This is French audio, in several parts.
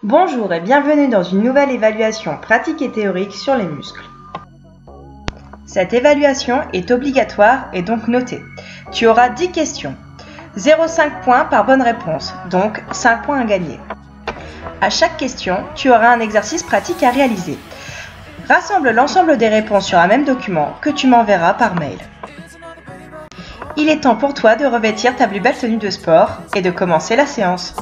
Bonjour et bienvenue dans une nouvelle évaluation pratique et théorique sur les muscles. Cette évaluation est obligatoire et donc notée. Tu auras 10 questions. 0,5 points par bonne réponse, donc 5 points à gagner. À chaque question, tu auras un exercice pratique à réaliser. Rassemble l'ensemble des réponses sur un même document que tu m'enverras par mail. Il est temps pour toi de revêtir ta plus belle tenue de sport et de commencer la séance.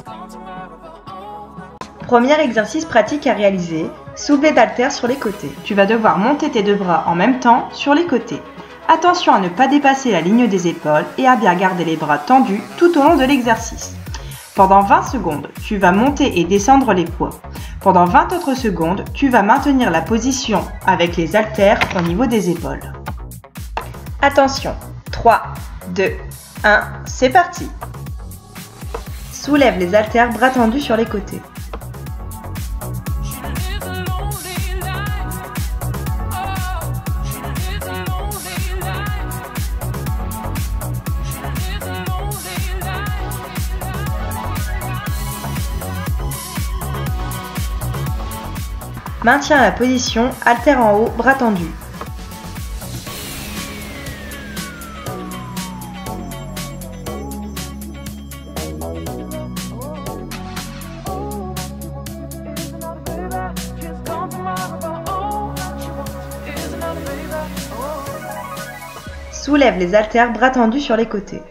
Premier exercice pratique à réaliser, soulevé d'haltères sur les côtés. Tu vas devoir monter tes deux bras en même temps sur les côtés. Attention à ne pas dépasser la ligne des épaules et à bien garder les bras tendus tout au long de l'exercice. Pendant 20 secondes, tu vas monter et descendre les poids. Pendant 20 autres secondes, tu vas maintenir la position avec les haltères au niveau des épaules. Attention, 3, 2, 1, c'est parti. Soulève les haltères bras tendus sur les côtés. Maintiens la position, haltères en haut, bras tendus. Soulève les haltères bras tendus sur les côtés.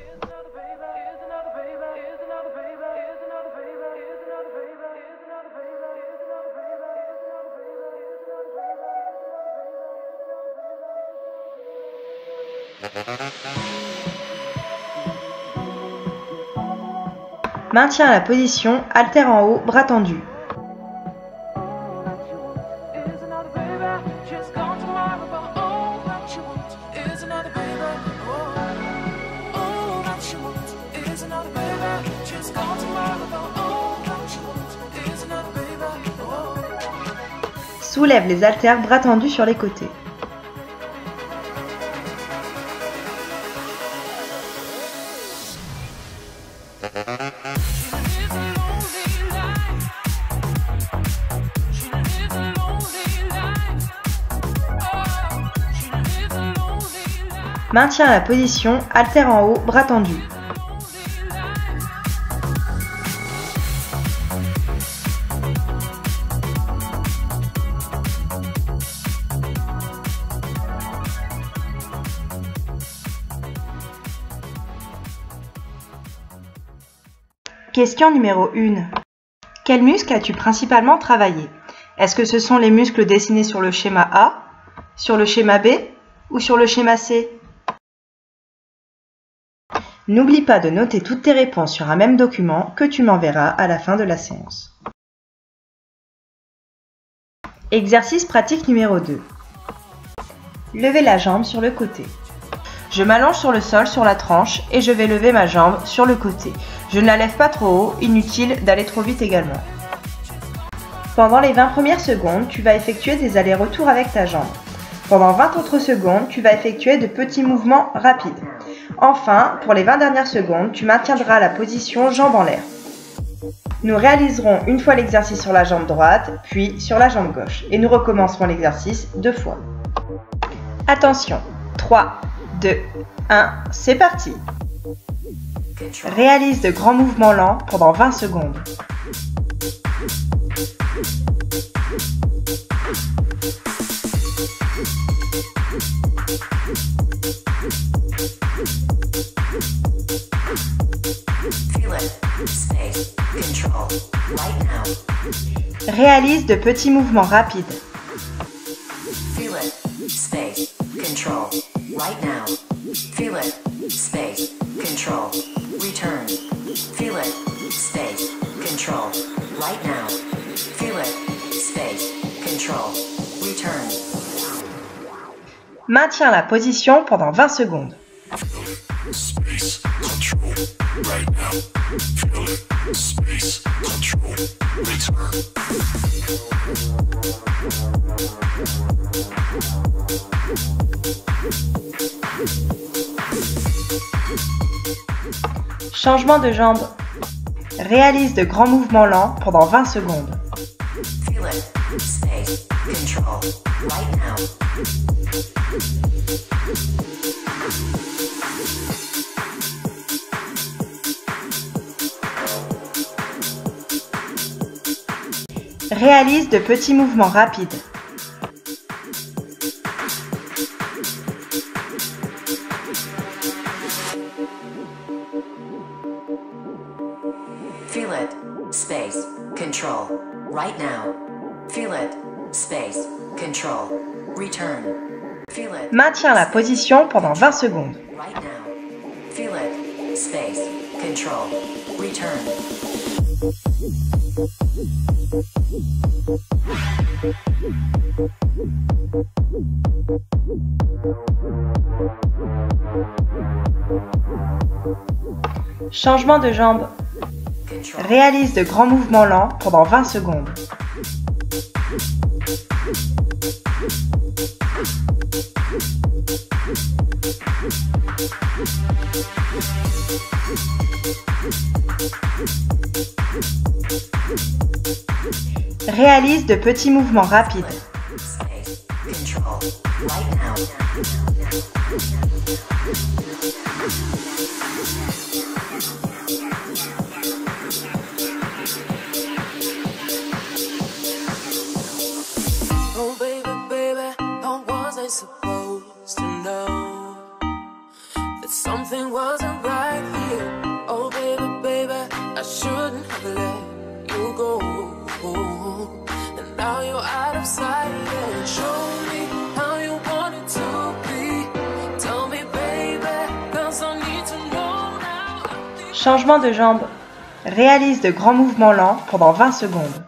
Maintiens la position, haltères en haut, bras tendus. Soulève les haltères bras tendus sur les côtés. Maintiens la position, haltères en haut, bras tendus. Question numéro 1. Quels muscles as-tu principalement travaillé? Est-ce que ce sont les muscles dessinés sur le schéma A, sur le schéma B ou sur le schéma C? N'oublie pas de noter toutes tes réponses sur un même document que tu m'enverras à la fin de la séance. Exercice pratique numéro 2. Lever la jambe sur le côté. Je m'allonge sur le sol sur la tranche et je vais lever ma jambe sur le côté. Je ne la lève pas trop haut, inutile d'aller trop vite également. Pendant les 20 premières secondes, tu vas effectuer des allers-retours avec ta jambe. Pendant 20 autres secondes, tu vas effectuer de petits mouvements rapides. Enfin, pour les 20 dernières secondes, tu maintiendras la position jambe en l'air. Nous réaliserons une fois l'exercice sur la jambe droite, puis sur la jambe gauche. Et nous recommencerons l'exercice 2 fois. Attention, 3, 2, 1, c'est parti. Réalise de grands mouvements lents pendant 20 secondes. Réalise de petits mouvements rapides. Maintiens la position pendant 20 secondes. Changement de jambe. Réalise de grands mouvements lents pendant 20 secondes. Feel it. Space. Control. Right now. Réalise de petits mouvements rapides. Feel it. Space. Control. Right now. Feel it. Space. Control. Return. Feel it. Maintiens la position pendant 20 secondes. Right now. Feel it. Space. Control. Return. Changement de jambe. Réalise de grands mouvements lents pendant 20 secondes. Réalise de petits mouvements rapides. Oh baby, baby, how was I supposed to know that something wasn't right here? Oh baby, baby, I shouldn't have let you go. And now you're out of sight. Yeah. Show me how you want it to be. Tell me, baby, 'cause I need to know now. Changement de jambe. Réalise de grands mouvements lents pendant 20 secondes.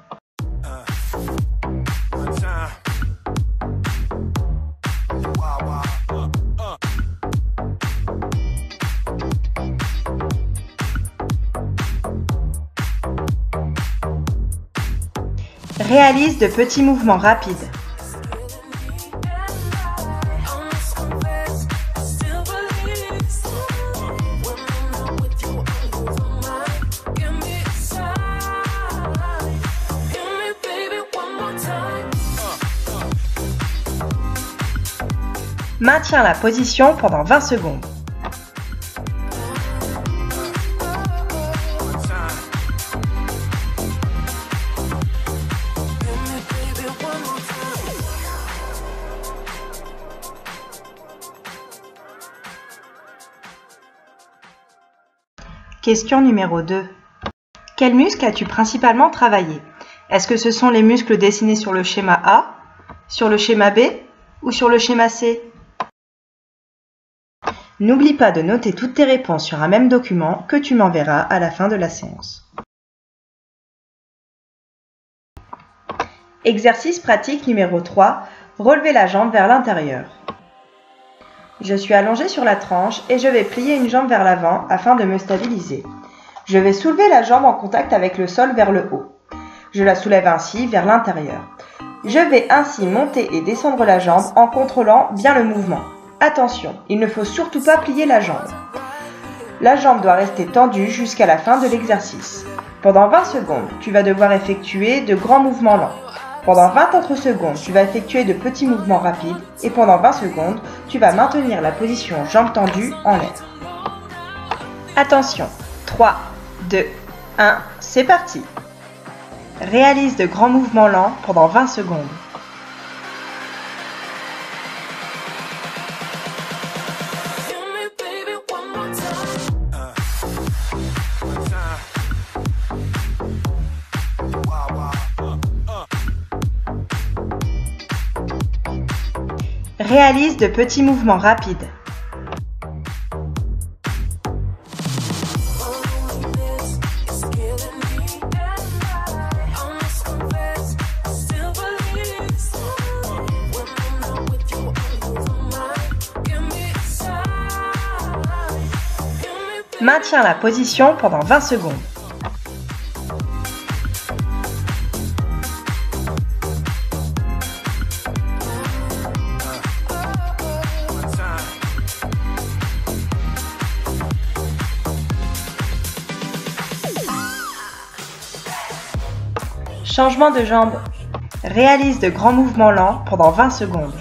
Réalise de petits mouvements rapides. Maintiens la position pendant 20 secondes. Question numéro 2. Quels muscles as-tu principalement travaillé? Est-ce que ce sont les muscles dessinés sur le schéma A, sur le schéma B ou sur le schéma C? N'oublie pas de noter toutes tes réponses sur un même document que tu m'enverras à la fin de la séance. Exercice pratique numéro 3. Relevez la jambe vers l'intérieur. Je suis allongée sur la tranche et je vais plier une jambe vers l'avant afin de me stabiliser. Je vais soulever la jambe en contact avec le sol vers le haut. Je la soulève ainsi vers l'intérieur. Je vais ainsi monter et descendre la jambe en contrôlant bien le mouvement. Attention, il ne faut surtout pas plier la jambe. La jambe doit rester tendue jusqu'à la fin de l'exercice. Pendant 20 secondes, tu vas devoir effectuer de grands mouvements lents. Pendant 20 autres secondes, tu vas effectuer de petits mouvements rapides et pendant 20 secondes, tu vas maintenir la position jambes tendues en l'air. Attention, 3, 2, 1, c'est parti. Réalise de grands mouvements lents pendant 20 secondes. Réalise de petits mouvements rapides. Maintiens la position pendant 20 secondes. Changement de jambe. Réalise de grands mouvements lents pendant 20 secondes.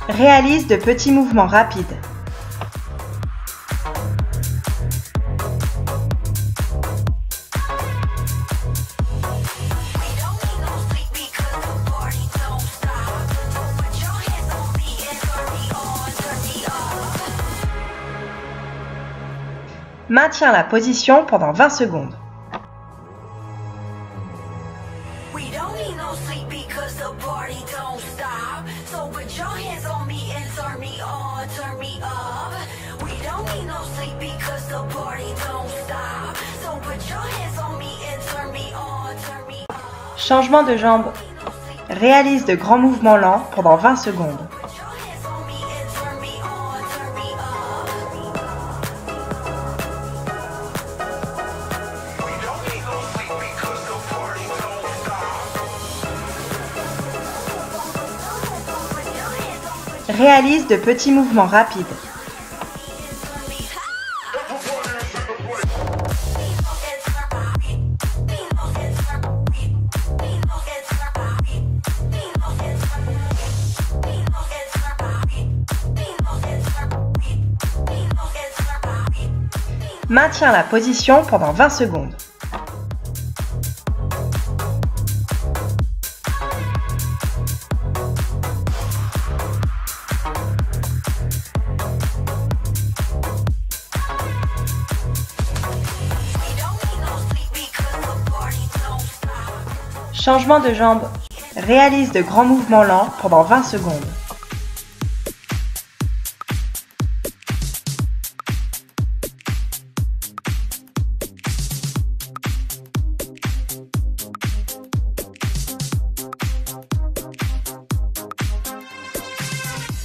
Réalise de petits mouvements rapides. Maintiens la position pendant 20 secondes. Changement de jambe. Réalise de grands mouvements lents pendant 20 secondes. Réalise de petits mouvements rapides. Maintiens la position pendant 20 secondes. Changement de jambe. Réalise de grands mouvements lents pendant 20 secondes.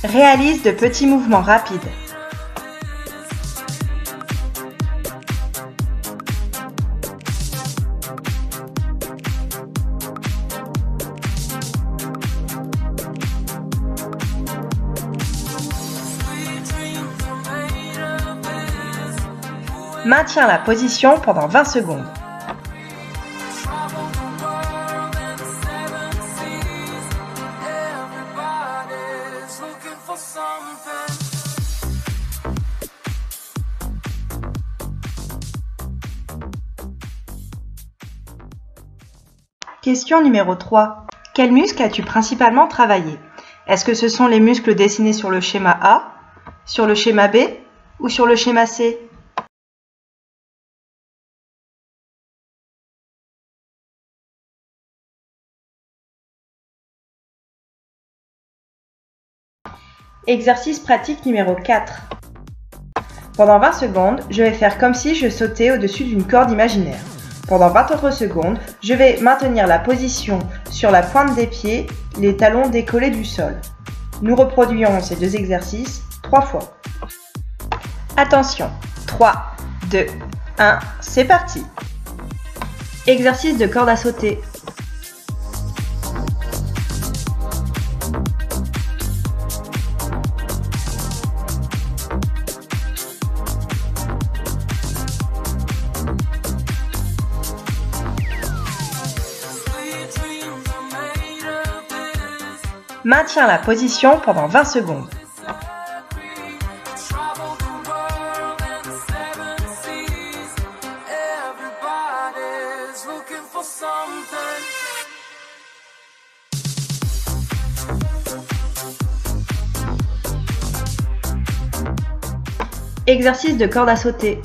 Réalise de petits mouvements rapides. Maintiens la position pendant 20 secondes. Question numéro 3. Quels muscles as-tu principalement travaillé? Est-ce que ce sont les muscles dessinés sur le schéma A, sur le schéma B ou sur le schéma C? Exercice pratique numéro 4. Pendant 20 secondes, je vais faire comme si je sautais au-dessus d'une corde imaginaire. Pendant 20 autres secondes, je vais maintenir la position sur la pointe des pieds, les talons décollés du sol. Nous reproduirons ces deux exercices 3 fois. Attention, 3, 2, 1, c'est parti. Exercice de corde à sauter. Maintiens la position pendant 20 secondes. Exercice de corde à sauter.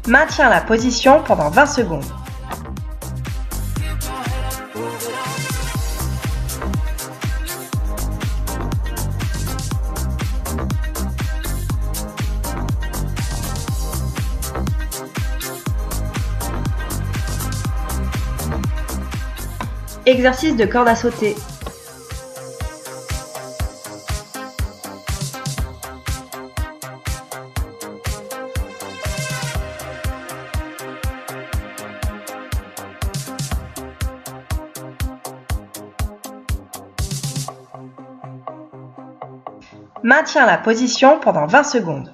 Maintiens la position pendant 20 secondes. Exercice de corde à sauter. Maintiens la position pendant 20 secondes.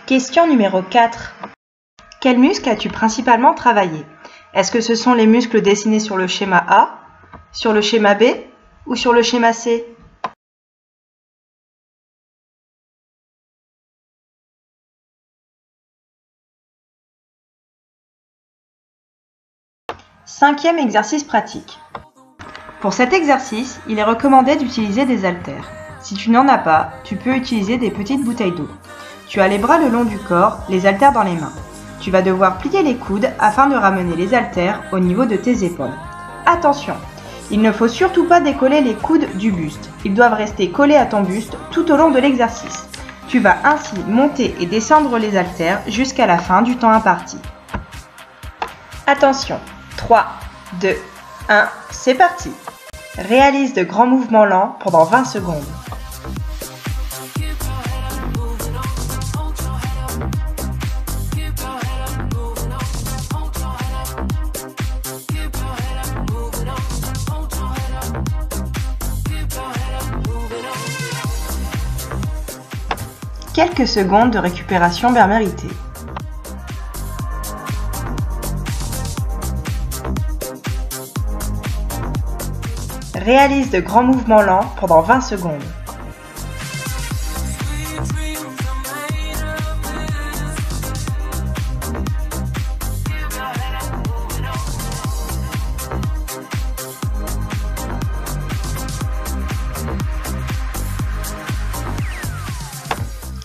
Question numéro 4. Quels muscles as-tu principalement travaillé? Est-ce que ce sont les muscles dessinés sur le schéma A, sur le schéma B ou sur le schéma C? Cinquième exercice pratique. Pour cet exercice, il est recommandé d'utiliser des haltères. Si tu n'en as pas, tu peux utiliser des petites bouteilles d'eau. Tu as les bras le long du corps, les haltères dans les mains. Tu vas devoir plier les coudes afin de ramener les haltères au niveau de tes épaules. Attention, il ne faut surtout pas décoller les coudes du buste. Ils doivent rester collés à ton buste tout au long de l'exercice. Tu vas ainsi monter et descendre les haltères jusqu'à la fin du temps imparti. Attention, 3, 2, 1, c'est parti! Réalise de grands mouvements lents pendant 20 secondes. Quelques secondes de récupération bien méritée. Réalise de grands mouvements lents pendant 20 secondes.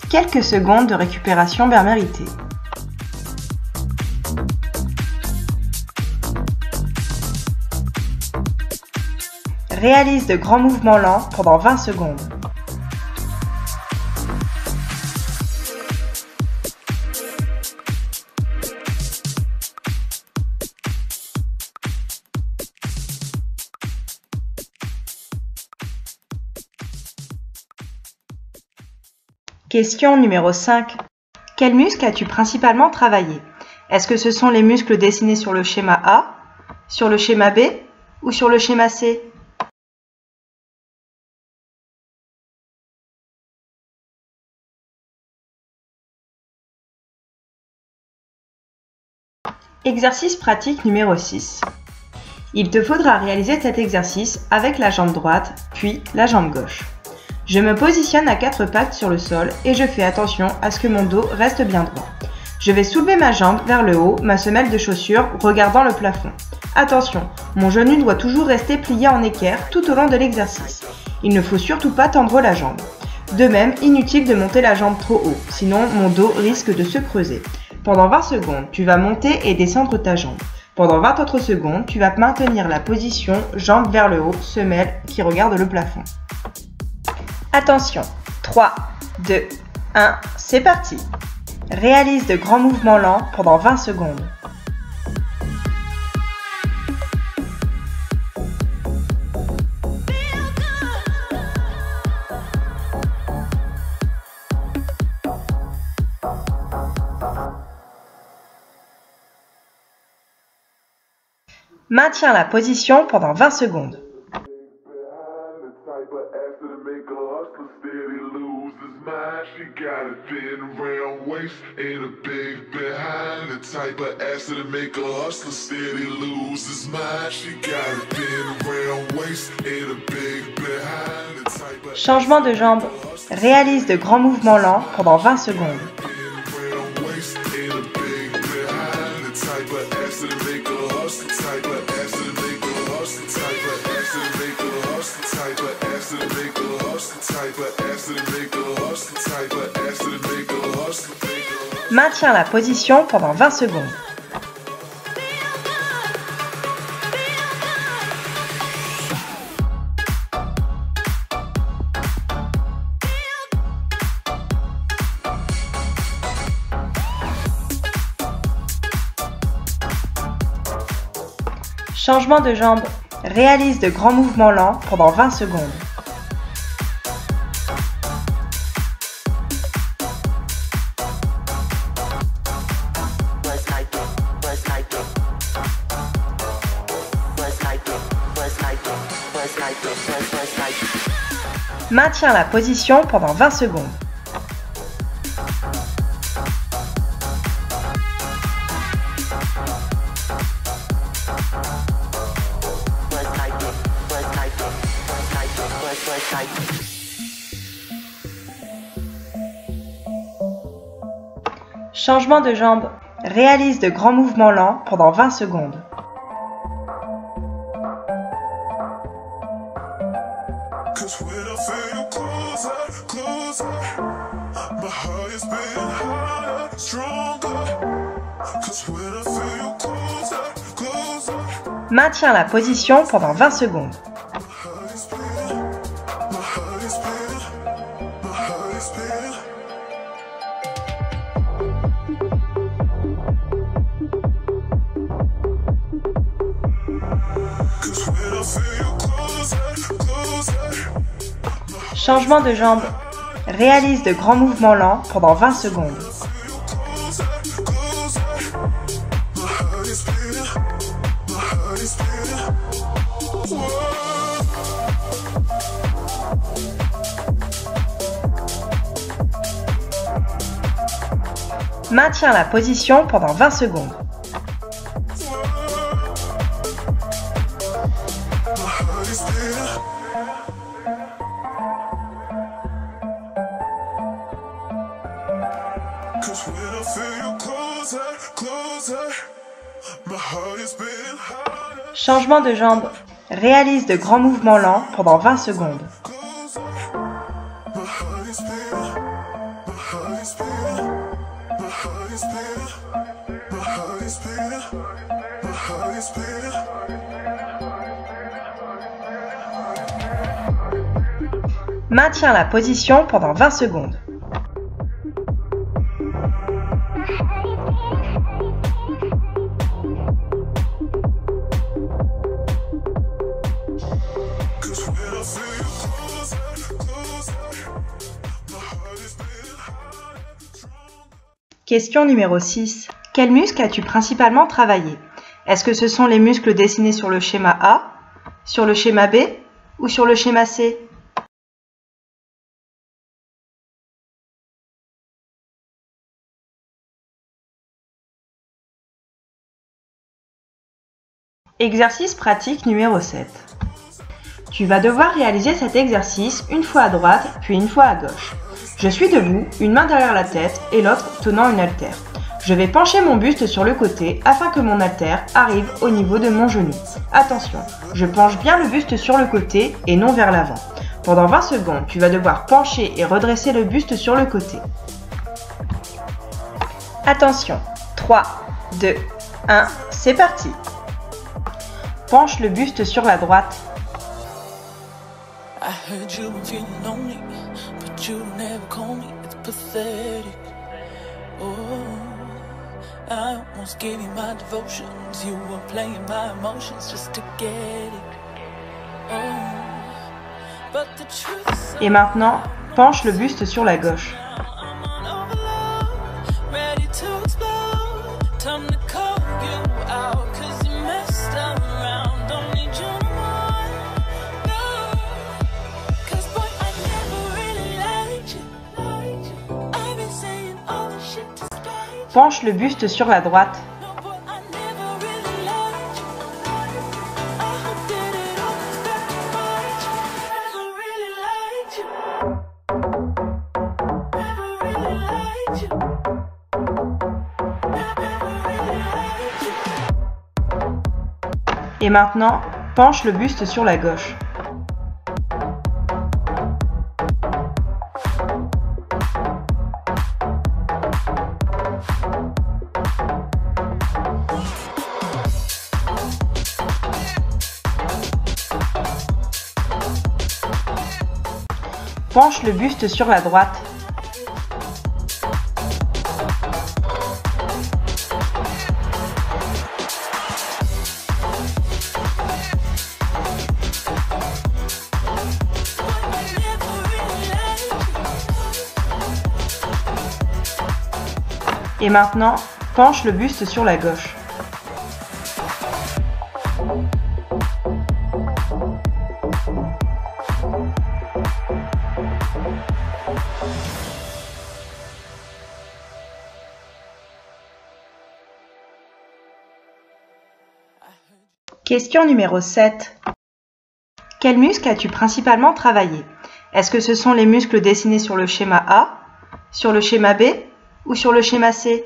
Quelques secondes de récupération bien méritée. Réalise de grands mouvements lents pendant 20 secondes. Question numéro 5. Quels muscles as-tu principalement travaillé? Est-ce que ce sont les muscles dessinés sur le schéma A, sur le schéma B ou sur le schéma C? Exercice pratique numéro 6. Il te faudra réaliser cet exercice avec la jambe droite, puis la jambe gauche. Je me positionne à 4 pattes sur le sol et je fais attention à ce que mon dos reste bien droit. Je vais soulever ma jambe vers le haut, ma semelle de chaussure regardant le plafond. Attention, mon genou doit toujours rester plié en équerre tout au long de l'exercice. Il ne faut surtout pas tendre la jambe. De même, inutile de monter la jambe trop haut, sinon mon dos risque de se creuser. Pendant 20 secondes, tu vas monter et descendre ta jambe. Pendant 20 autres secondes, tu vas maintenir la position jambe vers le haut, semelle qui regarde le plafond. Attention, 3, 2, 1, c'est parti! Réalise de grands mouvements lents pendant 20 secondes. Maintiens la position pendant 20 secondes. She got a thin round waist and a big behind. The type of ass to make a hustler steady lose his mind. She got a thin round waist and a big behind. The type of Changement de jambe. Réalise de grands mouvements lents pendant 20 secondes. Maintiens la position pendant 20 secondes. Changement de jambe. Réalise de grands mouvements lents pendant 20 secondes. Maintiens la position pendant 20 secondes. Changement de jambe. Réalise de grands mouvements lents pendant 20 secondes. Maintiens la position pendant 20 secondes. Changement de jambe. Réalise de grands mouvements lents pendant 20 secondes. Maintiens la position pendant 20 secondes. Changement de jambe. Réalise de grands mouvements lents pendant 20 secondes. Maintiens la position pendant 20 secondes. Question numéro 6. Quels muscles as-tu principalement travaillé? Est-ce que ce sont les muscles dessinés sur le schéma A, sur le schéma B ou sur le schéma C? Exercice pratique numéro 7. Tu vas devoir réaliser cet exercice une fois à droite puis une fois à gauche. Je suis debout, une main derrière la tête et l'autre tenant une haltère. Je vais pencher mon buste sur le côté afin que mon haltère arrive au niveau de mon genou. Attention, je penche bien le buste sur le côté et non vers l'avant. Pendant 20 secondes, tu vas devoir pencher et redresser le buste sur le côté. Attention, 3, 2, 1, c'est parti. Penche le buste sur la droite. I heard you been feeling lonely, but you never call me. It's pathetic. Oh, I almost gave you my devotions. You were playing my emotions just to get it. Oh, but the truth is Et maintenant, penche le buste sur la gauche. I'm on overload, ready to explode. Time to call you out, 'cause you messed around. Don't need you no more. No, 'cause boy, I never really liked you. I've been saying all the shit to spite you. Penche le buste sur la droite. No, boy, I never really liked you. I hope that it all comes back to bite you. Never really liked you. Never really liked you. Never really liked you. Et maintenant, penche le buste sur la gauche. Penche le buste sur la droite. Et maintenant, penche le buste sur la gauche. Question numéro 7. Quels muscles as-tu principalement travaillé? Est-ce que ce sont les muscles dessinés sur le schéma A, sur le schéma B ou sur le schéma C?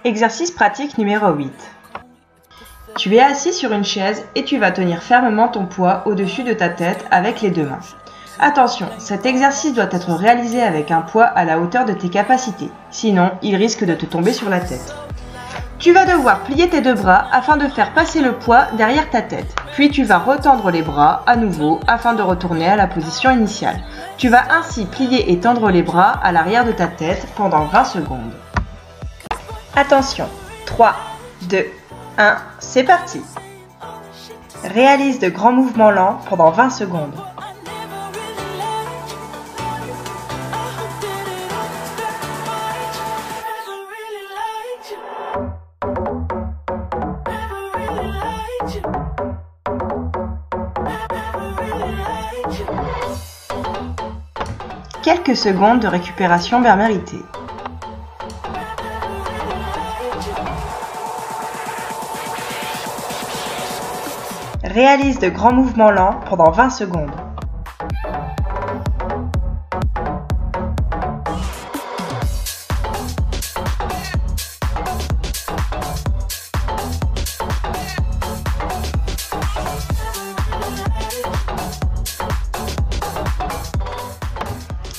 Exercice pratique numéro 8. Tu es assis sur une chaise et tu vas tenir fermement ton poids au-dessus de ta tête avec les deux mains. Attention, cet exercice doit être réalisé avec un poids à la hauteur de tes capacités, sinon il risque de te tomber sur la tête. Tu vas devoir plier tes deux bras afin de faire passer le poids derrière ta tête, puis tu vas retendre les bras à nouveau afin de retourner à la position initiale. Tu vas ainsi plier et tendre les bras à l'arrière de ta tête pendant 20 secondes. Attention, 3, 2, 1, c'est parti. Réalise de grands mouvements lents pendant 20 secondes. Quelques secondes de récupération bien méritée. Réalise de grands mouvements lents pendant 20 secondes.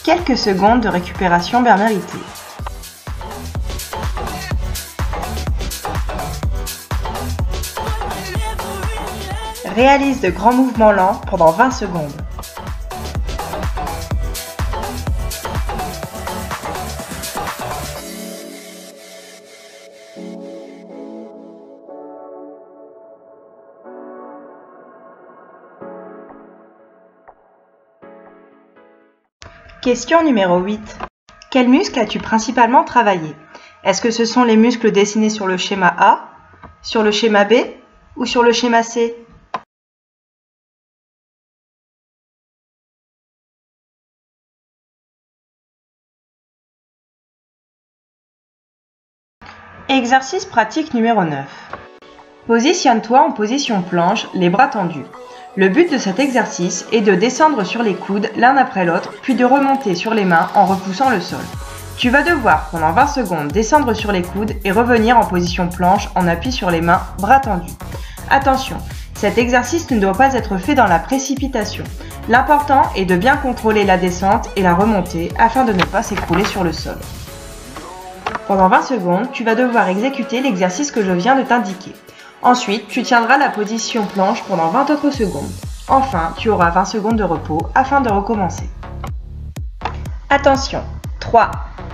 Quelques secondes de récupération bien méritée. Réalise de grands mouvements lents pendant 20 secondes. Question numéro 8. Quels muscles as-tu principalement travaillé? Est-ce que ce sont les muscles dessinés sur le schéma A, sur le schéma B ou sur le schéma C? Exercice pratique numéro 9. Positionne-toi en position planche, les bras tendus. Le but de cet exercice est de descendre sur les coudes l'un après l'autre, puis de remonter sur les mains en repoussant le sol. Tu vas devoir pendant 20 secondes descendre sur les coudes et revenir en position planche en appui sur les mains, bras tendus. Attention, cet exercice ne doit pas être fait dans la précipitation. L'important est de bien contrôler la descente et la remontée afin de ne pas s'écrouler sur le sol. Pendant 20 secondes, tu vas devoir exécuter l'exercice que je viens de t'indiquer. Ensuite, tu tiendras la position planche pendant 20 autres secondes. Enfin, tu auras 20 secondes de repos afin de recommencer. Attention, 3,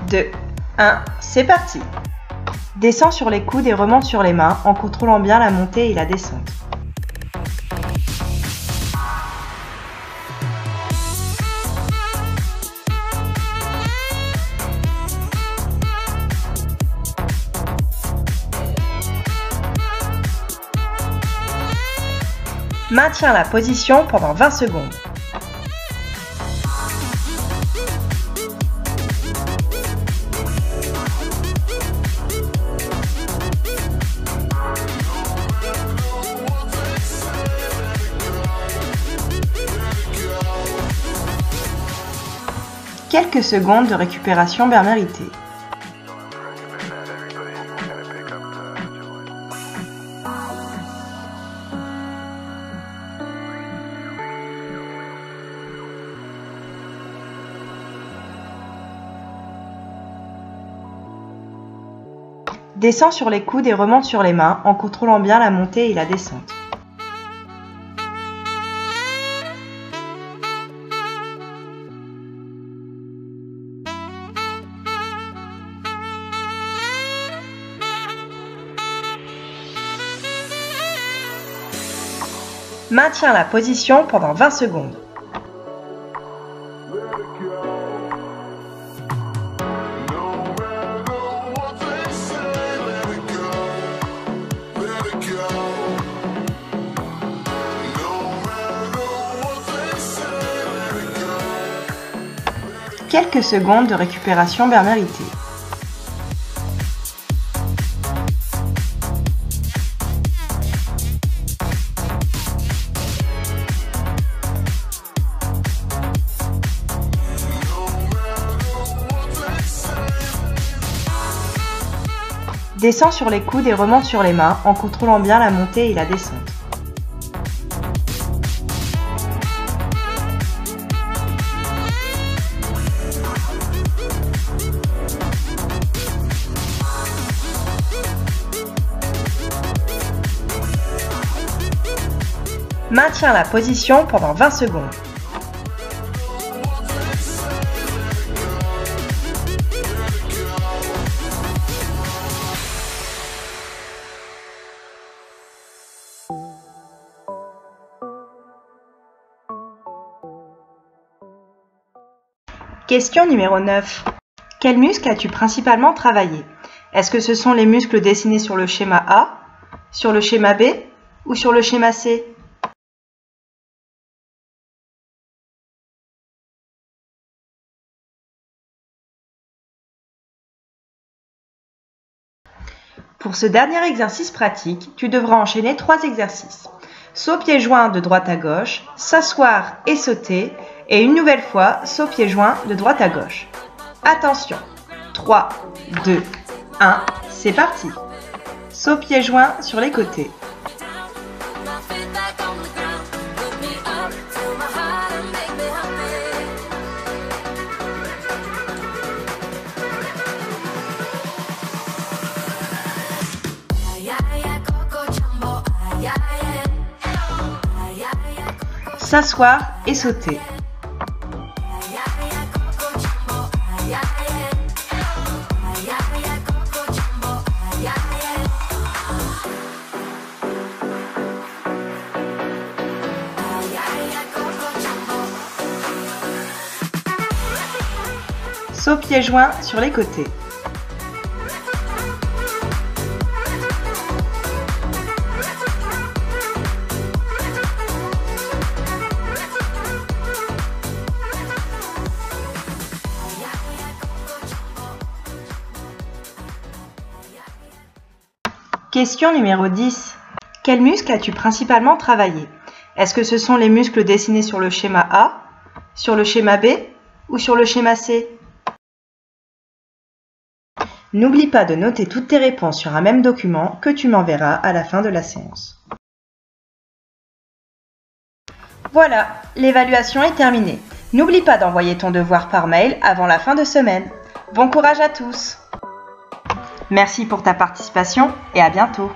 2, 1, c'est parti. Descends sur les coudes et remonte sur les mains en contrôlant bien la montée et la descente. Maintiens la position pendant 20 secondes. Quelques secondes de récupération bien méritée. Descends sur les coudes et remonte sur les mains en contrôlant bien la montée et la descente. Maintiens la position pendant 20 secondes. Quelques secondes de récupération bien méritée. Descends sur les coudes et remonte sur les mains en contrôlant bien la montée et la descente. Maintiens la position pendant 20 secondes. Question numéro 9. Quels muscles as-tu principalement travaillé? Est-ce que ce sont les muscles dessinés sur le schéma A, sur le schéma B ou sur le schéma C? Pour ce dernier exercice pratique, tu devras enchaîner 3 exercices. Saut pieds joints de droite à gauche, s'asseoir et sauter, et une nouvelle fois, saut pieds joints de droite à gauche. Attention, 3, 2, 1, c'est parti. Saut pieds joints sur les côtés. S'asseoir et sauter. Saut pieds joints sur les côtés. Question numéro 10. Quels muscles as-tu principalement travaillé? Est-ce que ce sont les muscles dessinés sur le schéma A, sur le schéma B ou sur le schéma C? N'oublie pas de noter toutes tes réponses sur un même document que tu m'enverras à la fin de la séance. Voilà, l'évaluation est terminée. N'oublie pas d'envoyer ton devoir par mail avant la fin de semaine. Bon courage à tous! Merci pour ta participation et à bientôt.